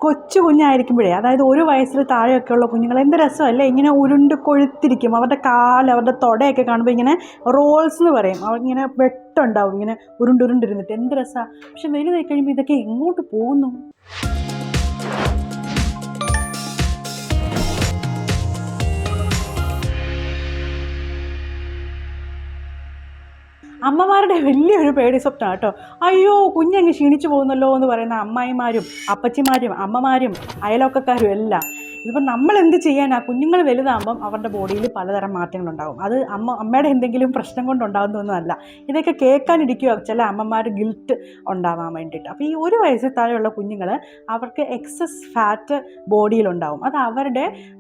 കൊച്ചു കുഞ്ഞായിരിക്കുമ്പോഴേ, അതായത് 1 വയസ്സിൽ താഴെയൊക്കെയുള്ള കുഞ്ഞുങ്ങൾ എന്ത് രസമല്ലേ, ഇങ്ങനെ ഉരുണ്ട് കൊഴുത്തിരിക്കും. അവരുടെ അവരുടെ തുടയൊക്കെ കാണുമ്പോൾ ഇങ്ങനെ റോൾസ് എന്ന് പറയും, അവരിങ്ങനെ വെട്ടുണ്ടാവും, ഇങ്ങനെ ഉരുണ്ടിരുന്നിട്ട് എന്ത് രസമാണ്. പക്ഷെ വലുതായി കഴിയുമ്പോൾ ഇതൊക്കെ എങ്ങോട്ട് പോകുന്നു? അമ്മമാരുടെ വലിയൊരു പേടി സ്വപ്നം കേട്ടോ. അയ്യോ കുഞ്ഞങ്ങ് ക്ഷീണിച്ചു പോകുന്നല്ലോ എന്ന് പറയുന്ന അമ്മായിമാരും അപ്പച്ചിമാരും അമ്മമാരും അയൽവക്കക്കാരും എല്ലാം. ഇതിപ്പോൾ നമ്മൾ എന്ത് ചെയ്യാനാ? കുഞ്ഞുങ്ങൾ വലുതാകുമ്പം അവരുടെ ബോഡിയിൽ പലതരം മാറ്റങ്ങളുണ്ടാകും. അത് അമ്മയുടെ എന്തെങ്കിലും പ്രശ്നം കൊണ്ടുണ്ടാകുന്നതൊന്നുമല്ല. ഇതൊക്കെ കേൾക്കാനിരിക്കുക ചില അമ്മമാർ ഗിൽറ്റ് ഉണ്ടാവാൻ വേണ്ടിയിട്ട്. അപ്പോൾ ഈ 1 വയസ്സിൽ താഴെയുള്ള കുഞ്ഞുങ്ങൾ അവർക്ക് എക്സസ് ഫാറ്റ് ബോഡിയിലുണ്ടാവും. അത്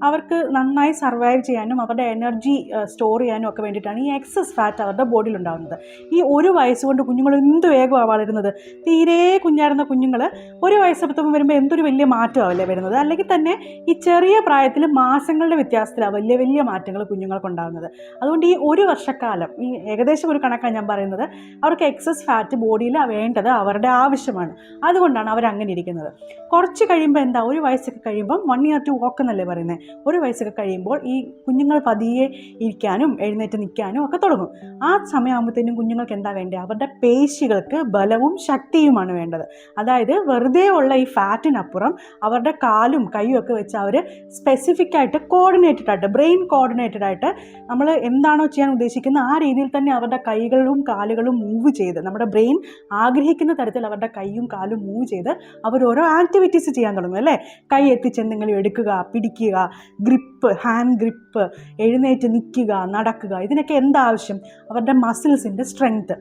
അവർക്ക് നന്നായി സർവൈവ് ചെയ്യാനും അവരുടെ എനർജി സ്റ്റോർ ചെയ്യാനും ഒക്കെ വേണ്ടിയിട്ടാണ് ഈ എക്സസ് ഫാറ്റ് അവരുടെ ബോഡിയിലുണ്ടാകുന്നത്. ഈ 1 വയസ്സുകൊണ്ട് കുഞ്ഞുങ്ങൾ എന്ത് വേഗമാണ് വളരുന്നത്. തീരെ കുഞ്ഞായിരുന്ന കുഞ്ഞുങ്ങൾ 1 വയസ്സപ്പുറത്തും വരുമ്പോൾ എന്തൊരു വലിയ മാറ്റമാവല്ലേ വരുന്നത്. അല്ലെങ്കിൽ തന്നെ ഈ ചെറിയ പ്രായത്തിൽ മാസങ്ങളുടെ വ്യത്യാസത്തിലാണ് വലിയ മാറ്റങ്ങൾ കുഞ്ഞുങ്ങൾക്കുണ്ടാകുന്നത്. അതുകൊണ്ട് ഈ 1 വർഷക്കാലം, ഈ ഏകദേശം ഒരു കണക്കാണ് ഞാൻ പറയുന്നത്, അവർക്ക് എക്സസ് ഫാറ്റ് ബോഡിയിൽ വേണ്ടത് അവരുടെ ആവശ്യമാണ്. അതുകൊണ്ടാണ് അവരങ്ങനെ ഇരിക്കുന്നത്. കുറച്ച് കഴിയുമ്പോൾ എന്താ, 1 വയസ്സൊക്കെ കഴിയുമ്പം 1 year to walk എന്നല്ലേ പറയുന്നത്. 1 വയസ്സൊക്കെ കഴിയുമ്പോൾ ഈ കുഞ്ഞുങ്ങൾ പതിയെ ഇരിക്കാനും എഴുന്നേറ്റ് നിൽക്കാനും ഒക്കെ തുടങ്ങും. ആ സമയമാകുമ്പോഴത്തേനും കുഞ്ഞുങ്ങൾക്ക് എന്താ വേണ്ടത്? അവരുടെ പേശികൾക്ക് ബലവും ശക്തിയുമാണ് വേണ്ടത്. അതായത് വെറുതെ ഉള്ള ഈ ഫാറ്റിനപ്പുറം അവരുടെ കാലും കൈയും ഒക്കെ വെച്ച് അവർ സ്പെസിഫിക് ആയിട്ട് കോർഡിനേറ്റഡ് ആയിട്ട്, ബ്രെയിൻ കോർഡിനേറ്റഡ് ആയിട്ട് നമ്മൾ എന്താണോ ചെയ്യാൻ ഉദ്ദേശിക്കുന്നത് ആ രീതിയിൽ തന്നെ അവരുടെ കൈകളും കാലുകളും മൂവ് ചെയ്ത്, നമ്മുടെ ബ്രെയിൻ ആഗ്രഹിക്കുന്ന തരത്തിൽ അവരുടെ കൈയും കാലും മൂവ് ചെയ്ത് അവർ ഓരോ ആക്ടിവിറ്റീസ് ചെയ്യാൻ തുടങ്ങും അല്ലേ. കൈ എത്തിച്ച് എന്തെങ്കിലും എടുക്കുക, പിടിക്കുക, ഗ്രിപ്പ്, ഹാൻഡ് ഗ്രിപ്പ്, എഴുന്നേറ്റ് നിൽക്കുക, നടക്കുക, ഇതിനൊക്കെ എന്താവശ്യം? അവരുടെ മസിൽസിൻ്റെ സ്ട്രെങ്ത്,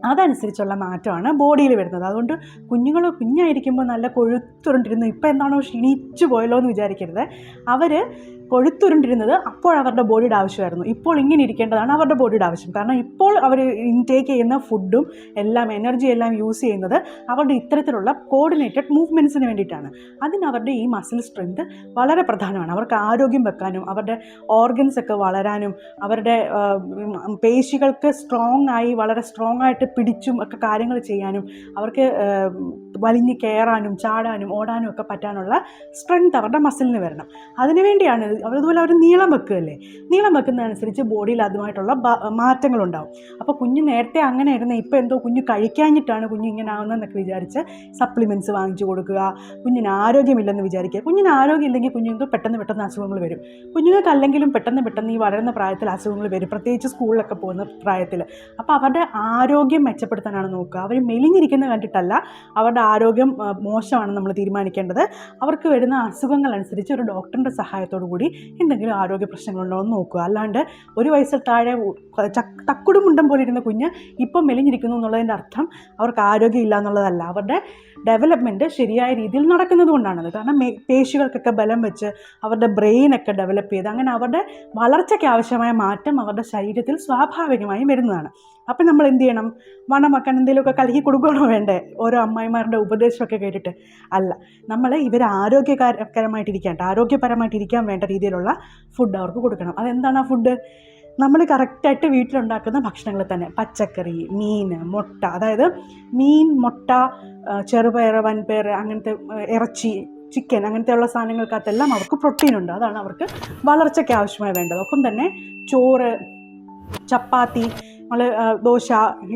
അതനുസരിച്ചുള്ള മാറ്റമാണ് ബോഡിയിൽ വരുന്നത്. അതുകൊണ്ട് കുഞ്ഞായിരിക്കുമ്പോൾ നല്ല കൊഴുത്തുരുണ്ടിരുന്നു, ഇപ്പോൾ എന്താണോ ക്ഷീണിച്ചു പോയല്ലോ എന്ന് വിചാരിക്കരുത്. അവർ കൊഴുത്തുരുണ്ടിരുന്നത് അപ്പോൾ അവരുടെ ബോഡിയുടെ ആവശ്യമായിരുന്നു. ഇപ്പോൾ ഇങ്ങനെ ഇരിക്കേണ്ടതാണ് അവരുടെ ബോഡിയുടെ ആവശ്യം. കാരണം ഇപ്പോൾ അവർ ഇൻടേക്ക് ചെയ്യുന്ന ഫുഡും എല്ലാം, എനർജി എല്ലാം യൂസ് ചെയ്യുന്നത് അവരുടെ ഇത്തരത്തിലുള്ള കോർഡിനേറ്റഡ് മൂവ്മെൻറ്റ്സിന് വേണ്ടിയിട്ടാണ്. അതിനവരുടെ ഈ മസിൽ സ്ട്രെങ്ത് വളരെ പ്രധാനമാണ്. അവർക്ക് ആരോഗ്യം വെക്കാനും അവരുടെ ഓർഗൻസ് ഒക്കെ വളരാനും അവരുടെ പേശികൾക്ക് വളരെ സ്ട്രോങ് ആയിട്ട് പിടിച്ചും ഒക്കെ കാര്യങ്ങൾ ചെയ്യാനും അവർക്ക് വലിഞ്ഞ് കയറാനും ചാടാനും ഓടാനും ഒക്കെ പറ്റാനുള്ള സ്ട്രെങ്ത് അവരുടെ മസിലിന് വരണം. അതിനുവേണ്ടിയാണ് അതുപോലെ അവർ നീളം വെക്കുകയല്ലേ. നീളം വെക്കുന്നതനുസരിച്ച് ബോഡിയിൽ അതുമായിട്ടുള്ള മാറ്റങ്ങളുണ്ടാവും. അപ്പോൾ കുഞ്ഞ് നേരത്തെ അങ്ങനെ ആയിരുന്നു, ഇപ്പോൾ എന്തോ കുഞ്ഞ് കഴിക്കാഞ്ഞിട്ടാണ് കുഞ്ഞ് ഇങ്ങനെ ആവുന്നതെന്നൊക്കെ വിചാരിച്ച് സപ്ലിമെൻറ്റ്സ് വാങ്ങിച്ചു കൊടുക്കുക. കുഞ്ഞിന് ആരോഗ്യമില്ലെന്ന് വിചാരിക്കുക. കുഞ്ഞിന് ആരോഗ്യമില്ലെങ്കിൽ കുഞ്ഞുങ്ങൾക്ക് പെട്ടെന്ന് അസുഖങ്ങൾ വരും. കുഞ്ഞുങ്ങൾക്ക് അല്ലെങ്കിലും പെട്ടെന്ന് ഈ വളരുന്ന പ്രായത്തിൽ അസുഖങ്ങൾ വരും, പ്രത്യേകിച്ച് സ്കൂളിലൊക്കെ പോകുന്ന പ്രായത്തിൽ. അപ്പോൾ അവരുടെ ആരോഗ്യം മെച്ചപ്പെടുത്താനാണ് നോക്കുക. അവർ മെലിഞ്ഞിരിക്കുന്നത് കണ്ടിട്ടല്ല അവരുടെ ആരോഗ്യം മോശമാണെന്ന് നമ്മൾ തീരുമാനിക്കേണ്ടത്. അവർക്ക് വരുന്ന അസുഖങ്ങൾ അനുസരിച്ച് ഒരു ഡോക്ടറിൻ്റെ സഹായത്തോടു കൂടി എന്തെങ്കിലും ആരോഗ്യ പ്രശ്നങ്ങളുണ്ടോ എന്ന് നോക്കുക. അല്ലാണ്ട് 1 വയസ്സിൽ താഴെ തക്കുടുമുണ്ടം പോലെ ഇരുന്ന കുഞ്ഞ് ഇപ്പം മെലിഞ്ഞിരിക്കുന്നു എന്നുള്ളതിൻ്റെ അർത്ഥം അവർക്ക് ആരോഗ്യമില്ല എന്നുള്ളതല്ല. അവരുടെ ഡെവലപ്മെൻറ്റ് ശരിയായ രീതിയിൽ നടക്കുന്നത് കൊണ്ടാണത്. കാരണം പേശികൾക്കൊക്കെ ബലം വെച്ച് അവരുടെ ബ്രെയിനൊക്കെ ഡെവലപ്പ് ചെയ്ത് അങ്ങനെ അവരുടെ വളർച്ചയ്ക്ക് ആവശ്യമായ മാറ്റം അവരുടെ ശരീരത്തിൽ സ്വാഭാവികമായും വരുന്നതാണ്. അപ്പം നമ്മൾ എന്ത് ചെയ്യണം? വണ്ണം വെക്കാൻ എന്തെങ്കിലുമൊക്കെ കലക്കി കൊടുക്കണോ വേണ്ടേ? ഓരോ അമ്മായിമാരുടെ ഉപദേശമൊക്കെ കേട്ടിട്ട് അല്ല. നമ്മൾ ഇവർ ആരോഗ്യപരമായിട്ടിരിക്കാൻ വേണ്ട രീതിയിലുള്ള ഫുഡ് അവർക്ക് കൊടുക്കണം. അതെന്താണ് ആ ഫുഡ്? നമ്മൾ കറക്റ്റായിട്ട് വീട്ടിലുണ്ടാക്കുന്ന ഭക്ഷണങ്ങൾ തന്നെ. പച്ചക്കറി, മീൻ, മുട്ട, അതായത് മീൻ, മുട്ട, ചെറുപയർ, വൻപയർ, അങ്ങനത്തെ ഇറച്ചി, ചിക്കൻ, അങ്ങനത്തെയുള്ള സാധനങ്ങൾക്കകത്തെല്ലാം അവർക്ക് പ്രോട്ടീനുണ്ട്. അതാണ് അവർക്ക് വളർച്ചയ്ക്ക് ആവശ്യമായി വേണ്ടത്. ഒപ്പം തന്നെ ചോറ്, ചപ്പാത്തി, നമ്മൾ ദോശ,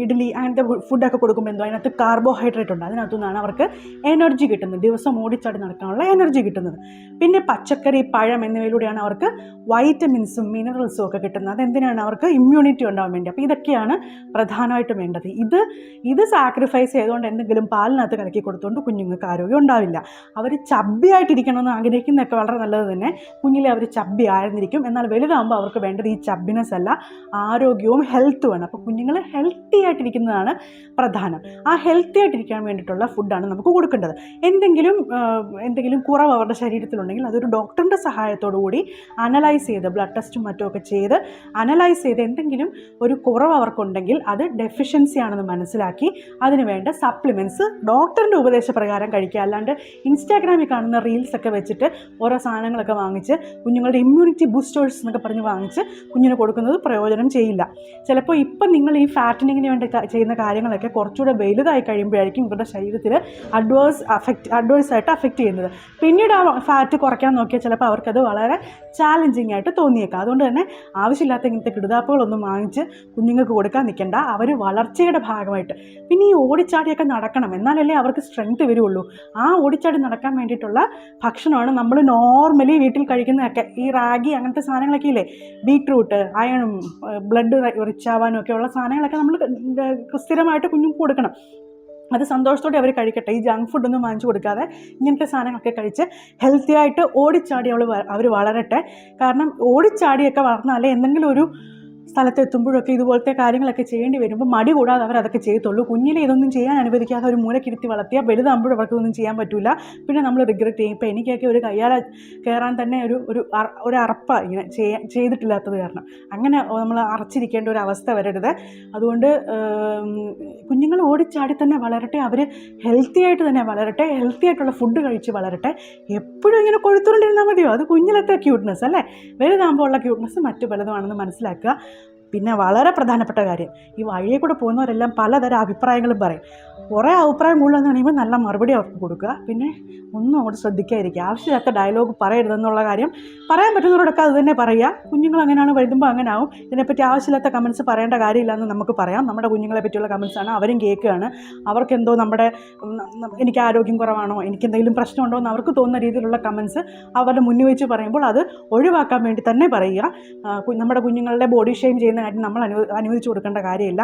ഇഡ്ഡലി അങ്ങനത്തെ ഫുഡൊക്കെ കൊടുക്കുമ്പോൾ എന്തോ അതിനകത്ത് കാർബോഹൈഡ്രേറ്റ് ഉണ്ട്. അതിനകത്തു നിന്നാണ് അവർക്ക് എനർജി കിട്ടുന്നത്, ദിവസം ഓടിച്ചാടി നടക്കാനുള്ള എനർജി കിട്ടുന്നത്. പിന്നെ പച്ചക്കറി, പഴം എന്നിവയിലൂടെയാണ് അവർക്ക് വൈറ്റമിൻസും മിനറൽസും ഒക്കെ കിട്ടുന്നത്. അതെന്തിനാണ്? അവർക്ക് ഇമ്മ്യൂണിറ്റി ഉണ്ടാവാൻ വേണ്ടി. അപ്പോൾ ഇതൊക്കെയാണ് പ്രധാനമായിട്ടും വേണ്ടത്. ഇത് സാക്രിഫൈസ് ചെയ്തുകൊണ്ട് എന്തെങ്കിലും പാലിനകത്ത് കലക്കി കൊടുത്തുകൊണ്ട് കുഞ്ഞുങ്ങൾക്ക് ആരോഗ്യം ഉണ്ടാവില്ല. അവർ ചബ്ബിയായിട്ടിരിക്കണമെന്ന് ആഗ്രഹിക്കുന്നതൊക്കെ വളരെ നല്ലത് തന്നെ. കുഞ്ഞിലെ അവർ ചബ്ബി ആയിരുന്നിരിക്കും. എന്നാൽ വലുതാകുമ്പോൾ അവർക്ക് വേണ്ടത് ഈ ചബ്ബിനെസ് അല്ല, ആരോഗ്യവും ഹെൽത്തുമാണ്. അപ്പോൾ കുഞ്ഞുങ്ങൾ ഹെൽത്തി ആയിട്ടിരിക്കുന്നതാണ് പ്രധാനം. ആ ഹെൽത്തി ആയിട്ടിരിക്കാൻ വേണ്ടിയിട്ടുള്ള ഫുഡാണ് നമുക്ക് കൊടുക്കേണ്ടത്. എന്തെങ്കിലും കുറവ് അവരുടെ ശരീരത്തിലുണ്ടെങ്കിൽ അതൊരു ഡോക്ടറിൻ്റെ സഹായത്തോടു കൂടി അനലൈസ് ചെയ്ത്, ബ്ലഡ് ടെസ്റ്റും മറ്റുമൊക്കെ ചെയ്ത് അനലൈസ് ചെയ്ത് എന്തെങ്കിലും ഒരു കുറവ് അവർക്കുണ്ടെങ്കിൽ അത് ഡെഫിഷ്യൻസി ആണെന്ന് മനസ്സിലാക്കി അതിന് വേണ്ട സപ്ലിമെൻറ്റ്സ് ഡോക്ടറിൻ്റെ ഉപദേശപ്രകാരം കഴിക്കുക. അല്ലാണ്ട് ഇൻസ്റ്റാഗ്രാമിൽ കാണുന്ന റീൽസൊക്കെ വെച്ചിട്ട് ഓരോ സാധനങ്ങളൊക്കെ വാങ്ങിച്ച് കുഞ്ഞുങ്ങളുടെ ഇമ്മ്യൂണിറ്റി ബൂസ്റ്റേഴ്സ് എന്നൊക്കെ പറഞ്ഞ് വാങ്ങിച്ച് കുഞ്ഞിന് കൊടുക്കുന്നത് പ്രയോജനം ചെയ്യില്ല. ചിലപ്പോൾ ഈ ഇപ്പം നിങ്ങൾ ഈ ഫാറ്റനിങ്ങിന് വേണ്ടി ചെയ്യുന്ന കാര്യങ്ങളൊക്കെ കുറച്ചുകൂടെ വലുതായി കഴിയുമ്പോഴായിരിക്കും ഇവരുടെ ശരീരത്തിൽ അഡ്വേഴ്സായിട്ട് അഫക്റ്റ് ചെയ്യുന്നത്. പിന്നീട് ആ ഫാറ്റ് കുറയ്ക്കാൻ നോക്കിയാൽ ചിലപ്പോൾ അവർക്കത് വളരെ ചാലഞ്ചിങ് ആയിട്ട് തോന്നിയേക്കാം. അതുകൊണ്ട് തന്നെ ആവശ്യമില്ലാത്ത ഇങ്ങനത്തെ കിടുതാപ്പുകളൊന്നും വാങ്ങിച്ച് കുഞ്ഞുങ്ങൾക്ക് കൊടുക്കാൻ നിൽക്കേണ്ട. അവർ വളർച്ചയുടെ ഭാഗമായിട്ട് പിന്നെ ഈ ഓടിച്ചാടിയൊക്കെ നടക്കണം, എന്നാലല്ലേ അവർക്ക് സ്ട്രെങ്ത് വരുള്ളൂ. ആ ഓടിച്ചാടി നടക്കാൻ വേണ്ടിയിട്ടുള്ള ഭക്ഷണമാണ് നമ്മൾ നോർമലി വീട്ടിൽ കഴിക്കുന്നതൊക്കെ. ഈ റാഗി അങ്ങനത്തെ സാധനങ്ങളൊക്കെ ഇല്ലേ, ബീട്രൂട്ട്, അയണും ബ്ലഡ് റിച്ച് ആവാനും ഒക്കെ ഉള്ള സാധനങ്ങളൊക്കെ നമ്മൾ സ്ഥിരമായിട്ട് കുഞ്ഞുങ്ങൾക്ക് കൊടുക്കണം. അത് സന്തോഷത്തോടെ അവർ കഴിക്കട്ടെ. ഈ ജങ്ക് ഫുഡൊന്നും വാങ്ങിച്ചു കൊടുക്കാതെ ഇങ്ങനത്തെ സാധനങ്ങളൊക്കെ കഴിച്ച് ഹെൽത്തി ആയിട്ട് ഓടിച്ചാടി അവർ വളരട്ടെ. കാരണം ഓടിച്ചാടിയൊക്കെ വളർന്നാലേ എന്തെങ്കിലും ഒരു സ്ഥലത്തെത്തുമ്പോഴൊക്കെ ഇതുപോലത്തെ കാര്യങ്ങളൊക്കെ ചെയ്യേണ്ടി വരുമ്പോൾ മടി കൂടാതെ അവരതൊക്കെ ചെയ്യത്തുള്ളൂ. കുഞ്ഞിലെ ഇതൊന്നും ചെയ്യാൻ അനുവദിക്കാതെ ഒരു മൂലക്കിരുത്തി വളർത്തിയാൽ വലുതാകുമ്പോഴും അവർക്കൊന്നും ചെയ്യാൻ പറ്റില്ല. പിന്നെ നമ്മൾ റിഗ്രറ്റ് ചെയ്യും. ഇപ്പോൾ എനിക്കൊക്കെ ഒരു കയ്യാല കയറാൻ തന്നെ ഒരു അറപ്പ ഇങ്ങനെ ചെയ്തിട്ടില്ലാത്തത് കാരണം. അങ്ങനെ നമ്മൾ അറച്ചിരിക്കേണ്ട ഒരു അവസ്ഥ വരരുത്. അതുകൊണ്ട് കുഞ്ഞുങ്ങൾ ഓടിച്ചാടി തന്നെ വളരട്ടെ, അവർ ഹെൽത്തി ആയിട്ട് തന്നെ വളരട്ടെ, ഹെൽത്തി ആയിട്ടുള്ള ഫുഡ് കഴിച്ച് വളരട്ടെ. എപ്പോഴും ഇങ്ങനെ കൊഴുത്തുകൊണ്ടിരുന്നാൽ മതിയോ? അത് കുഞ്ഞിലത്തെ ക്യൂട്ട്നെസ് അല്ലേ. വലുതാകുമ്പോൾ ഉള്ള ക്യൂട്ട്നെസ് മറ്റു പലതുമാണെന്ന് മനസ്സിലാക്കുക. പിന്നെ വളരെ പ്രധാനപ്പെട്ട കാര്യം, ഈ വഴിയെ കൂടെ പോകുന്നവരെല്ലാം പലതരം അഭിപ്രായങ്ങളും പറയും. കുറേ അഭിപ്രായം കൂടുതലെന്ന് പറയുമ്പോൾ നല്ല മറുപടി അവർക്ക് കൊടുക്കുക. പിന്നെ ഒന്നും അങ്ങോട്ട് ശ്രദ്ധിക്കാതിരിക്കുക. ആവശ്യമില്ലാത്ത ഡയലോഗ് പറയരുതെന്നുള്ള കാര്യം പറയാൻ പറ്റുന്നവരോടൊക്കെ അത് തന്നെ പറയുക. കുഞ്ഞുങ്ങൾ അങ്ങനെയാണ്, വഴുതുമ്പോൾ അങ്ങനെ ആവും. ഇതിനെപ്പറ്റി ആവശ്യമില്ലാത്ത കമൻസ് പറയേണ്ട കാര്യമില്ലെന്ന് നമുക്ക് പറയാം. നമ്മുടെ കുഞ്ഞുങ്ങളെ പറ്റിയുള്ള കമൻസാണ്, അവരും കേൾക്കുകയാണ്. അവർക്കെന്തോ എനിക്ക് ആരോഗ്യം കുറവാണോ, എനിക്കെന്തെങ്കിലും പ്രശ്നമുണ്ടോ എന്ന് അവർക്ക് തോന്നുന്ന രീതിയിലുള്ള കമൻസ് അവരുടെ മുന്നിൽ വെച്ച് പറയുമ്പോൾ അത് ഒഴിവാക്കാൻ വേണ്ടി തന്നെ പറയുക. നമ്മുടെ കുഞ്ഞുങ്ങളുടെ ബോഡി ഷെയിം ചെയ്യുന്ന കാര്യം നമ്മൾ അനുവദിച്ചു കൊടുക്കേണ്ട കാര്യമില്ല.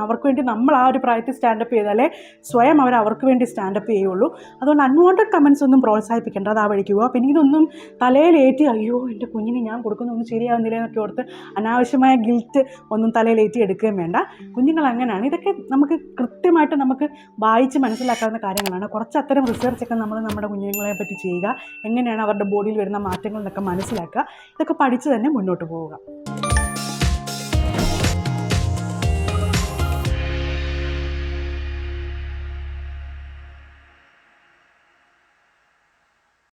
അവർക്ക് വേണ്ടി നമ്മൾ ആ ഒരു പ്രായത്തിൽ സ്റ്റാൻഡപ്പ് ചെയ്താലേ സ്വയം അവർക്ക് വേണ്ടി സ്റ്റാൻഡപ്പ് ചെയ്യുള്ളൂ. അതുകൊണ്ട് അൺവാണ്ടഡ് കമൻസ് ഒന്നും പ്രോത്സാഹിപ്പിക്കേണ്ട, അത് ആ വഴിക്ക് പോവുക. പിന്നെ ഇതൊന്നും തലയിലേറ്റി അയ്യോ എൻ്റെ കുഞ്ഞിന് ഞാൻ കൊടുക്കുന്നൊന്നും ശരിയാവുന്നില്ല എന്നൊക്കെ ഓർത്ത് അനാവശ്യമായ ഗിൽറ്റ് ഒന്നും തലയിലേറ്റി എടുക്കുകയും വേണ്ട. കുഞ്ഞുങ്ങൾ അങ്ങനെയാണ്. ഇതൊക്കെ നമുക്ക് കൃത്യമായിട്ട് നമുക്ക് വായിച്ച് മനസ്സിലാക്കാവുന്ന കാര്യങ്ങളാണ്. കുറച്ച് അത്തരം റിസർച്ചൊക്കെ നമ്മൾ നമ്മുടെ കുഞ്ഞുങ്ങളെ പറ്റി ചെയ്യുക. എങ്ങനെയാണ് അവരുടെ ബോഡിയിൽ വരുന്ന മാറ്റങ്ങൾ എന്നൊക്കെ മനസ്സിലാക്കുക. ഇതൊക്കെ പഠിച്ച് തന്നെ മുന്നോട്ട് പോവുക.